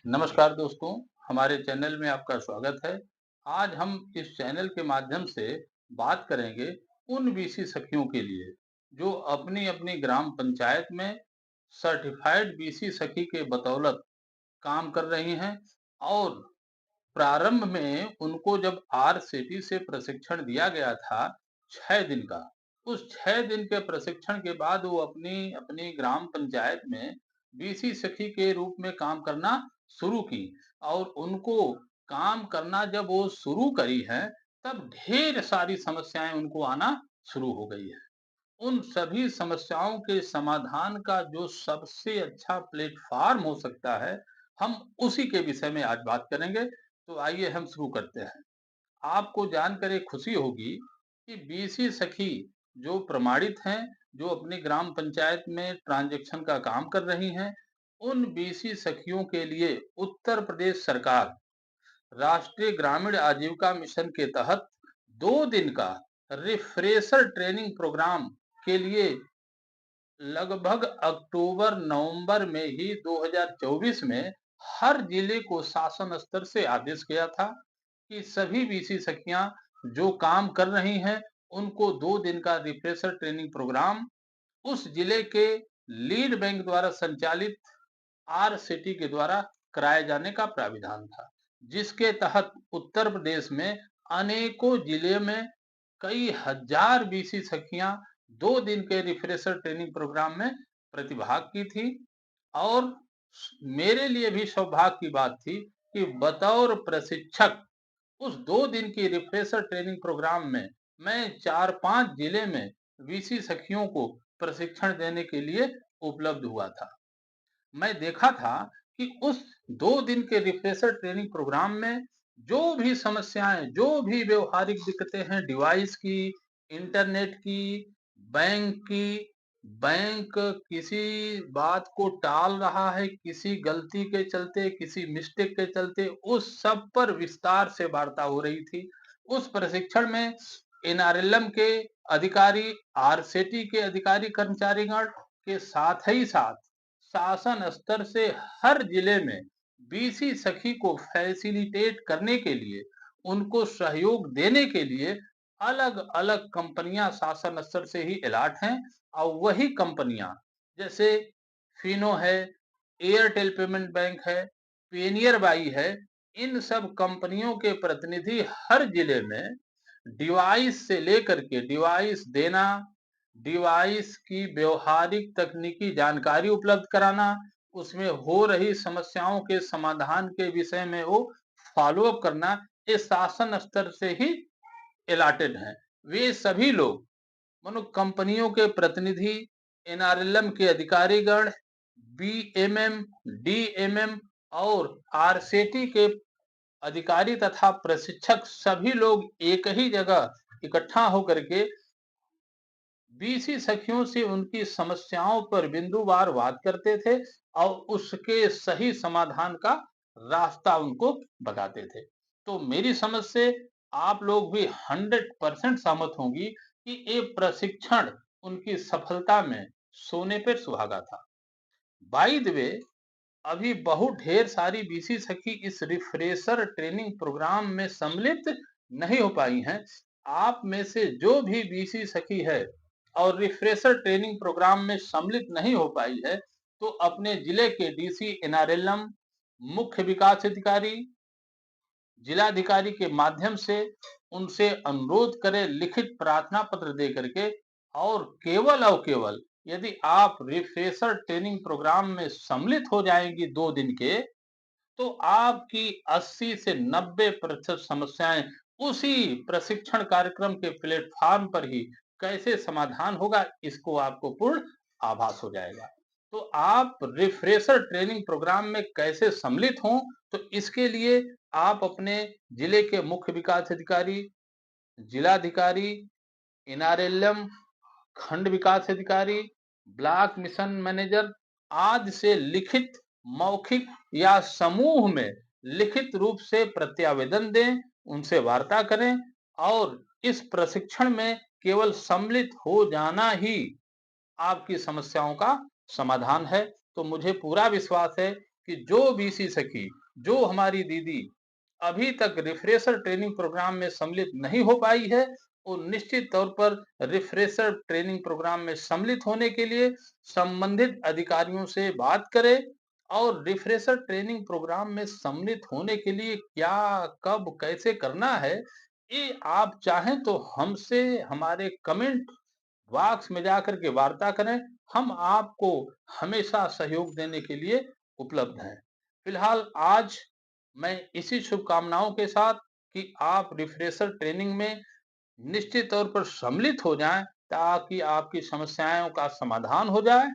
नमस्कार दोस्तों, हमारे चैनल में आपका स्वागत है। आज हम इस चैनल के माध्यम से बात करेंगे उन बीसी सखियों के लिए जो अपनी-अपनी ग्राम पंचायत में सर्टिफाइड बीसी सखी के बतौलत काम कर रही हैं और प्रारंभ में उनको जब आरसीटी से प्रशिक्षण दिया गया था 6 दिन का, उस 6 दिन के प्रशिक्षण के बाद वो अपनी अपनी ग्राम पंचायत में बीसी सखी के रूप में काम करना शुरू की और उनको काम करना जब वो शुरू करी है, तब ढेर सारी समस्याएं उनको आना शुरू हो गई है। उन सभी समस्याओं के समाधान का जो सबसे अच्छा प्लेटफॉर्म हो सकता है, हम उसी के विषय में आज बात करेंगे। तो आइए हम शुरू करते हैं। आपको जानकर एक खुशी होगी कि बीसी सखी जो प्रमाणित हैं, जो अपनी ग्राम पंचायत में ट्रांजैक्शन का काम कर रही हैं, उन बीसी सखियों के लिए उत्तर प्रदेश सरकार राष्ट्रीय ग्रामीण आजीविका मिशन के तहत 2 दिन का रिफ्रेशर ट्रेनिंग प्रोग्राम के लिए लगभग अक्टूबर-नवंबर में ही 2024 में हर जिले को शासन स्तर से आदेश गया था कि सभी बीसी सखियां जो काम कर रही हैं, उनको 2 दिन का रिफ्रेशर ट्रेनिंग प्रोग्राम उस जिले के लीड बैंक द्वारा संचालित आरसीटी के द्वारा कराए जाने का प्राविधान था, जिसके तहत उत्तर प्रदेश में अनेकों जिले में कई हजार बीसी सखियां 2 दिन के रिफ्रेशर ट्रेनिंग प्रोग्राम में प्रतिभाग की थी और मेरे लिए भी सौभाग्य की बात थी कि बतौर प्रशिक्षक उस 2 दिन की रिफ्रेशर ट्रेनिंग प्रोग्राम में मैं 4-5 जिले में बीसी सखियों को प्रशिक्षण देने के लिए उपलब्ध हुआ था। मैं देखा था कि उस 2 दिन के रिफ्रेशर ट्रेनिंग प्रोग्राम में जो भी समस्याएं, जो भी व्यवहारिक दिक्कतें हैं डिवाइस की, इंटरनेट की, बैंक की, बैंक किसी बात को टाल रहा है, किसी गलती के चलते, किसी मिस्टेक के चलते, उस सब पर विस्तार से वार्ता हो रही थी। उस प्रशिक्षण में एनआरएलएम के अधिकारी, आरसेटी के अधिकारी कर्मचारीगण के साथ ही साथ शासन स्तर से हर जिले में बीसी सखी को फैसिलिटेट करने के लिए, उनको सहयोग देने के लिए अलग-अलग कंपनियां शासन स्तर से ही अलॉट हैं और वही कंपनियां जैसे फिनो है, एयरटेल पेमेंट बैंक है, पेनियर बाई है, इन सब कंपनियों के प्रतिनिधि हर जिले में डिवाइस से लेकर के डिवाइस देना, डिवाइस की व्यवहारिक तकनीकी जानकारी उपलब्ध कराना, उसमें हो रही समस्याओं के समाधान के विषय में वो फॉलो अप करना, ये शासन स्तर से ही अलॉटेड हैं। वे सभी लोग मानो कंपनियों के प्रतिनिधि, एनआरएलएम के अधिकारीगण, बीएमएम, डीएमएम और आरसेटी के अधिकारी तथा प्रशिक्षक सभी लोग एक ही जगह इकट्ठा होकर के बीसी सखियों से उनकी समस्याओं पर बिंदुवार बात करते थे और उसके सही समाधान का रास्ता उनको बताते थे। तो मेरी समझ से आप लोग भी 100% सहमत होंगी कि ये प्रशिक्षण उनकी सफलता में सोने पर सुहागा था। बाय द वे, अभी बहुत ढेर सारी बीसी सखी इस रिफ्रेशर ट्रेनिंग प्रोग्राम में सम्मिलित नहीं हो पाई हैं। आप में से जो भी बीसी सखी है और रिफ्रेशर ट्रेनिंग प्रोग्राम में सम्मिलित नहीं हो पाई है, तो अपने जिले के डीसी एनआरएलएम, मुख्य विकास अधिकारी, जिलाधिकारी के माध्यम से उनसे अनुरोध करें, लिखित प्रार्थना पत्र दे करके, और केवल यदि आप रिफ्रेशर ट्रेनिंग प्रोग्राम में सम्मिलित हो जाएंगी 2 दिन के, तो आपकी 80 से 90% समस्याएं उसी प्रशिक्षण कार्यक्रम के प्लेटफॉर्म पर ही कैसे समाधान होगा, इसको आपको पूर्ण आभास हो जाएगा। तो आप रिफ्रेशर ट्रेनिंग प्रोग्राम में कैसे सम्मिलित हों, तो इसके लिए आप अपने जिले के मुख्य विकास अधिकारी, जिलाधिकारी, एनआरएलएम, खंड विकास अधिकारी, ब्लॉक मिशन मैनेजर आदि से लिखित, मौखिक या समूह में लिखित रूप से प्रत्यावेदन दें, उनसे वार्ता करें और इस प्रशिक्षण में केवल सम्मिलित हो जाना ही आपकी समस्याओं का समाधान है। तो मुझे पूरा विश्वास है कि जो बीसी सखी, जो हमारी दीदी अभी तक रिफ्रेशर ट्रेनिंग प्रोग्राम में सम्मिलित नहीं हो पाई है, वो निश्चित तौर पर रिफ्रेशर ट्रेनिंग प्रोग्राम में सम्मिलित होने के लिए संबंधित अधिकारियों से बात करे। और रिफ्रेशर ट्रेनिंग प्रोग्राम में सम्मिलित होने के लिए क्या, कब, कैसे करना है, ये आप चाहें तो हमसे हमारे कमेंट बॉक्स में जाकर के वार्ता करें। हम आपको हमेशा सहयोग देने के लिए उपलब्ध हैं। फिलहाल आज मैं इसी शुभकामनाओं के साथ कि आप रिफ्रेशर ट्रेनिंग में निश्चित तौर पर सम्मिलित हो जाएं, ताकि आपकी समस्याओं का समाधान हो जाए।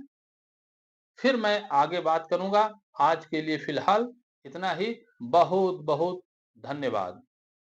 फिर मैं आगे बात करूंगा। आज के लिए फिलहाल इतना ही। बहुत बहुत धन्यवाद।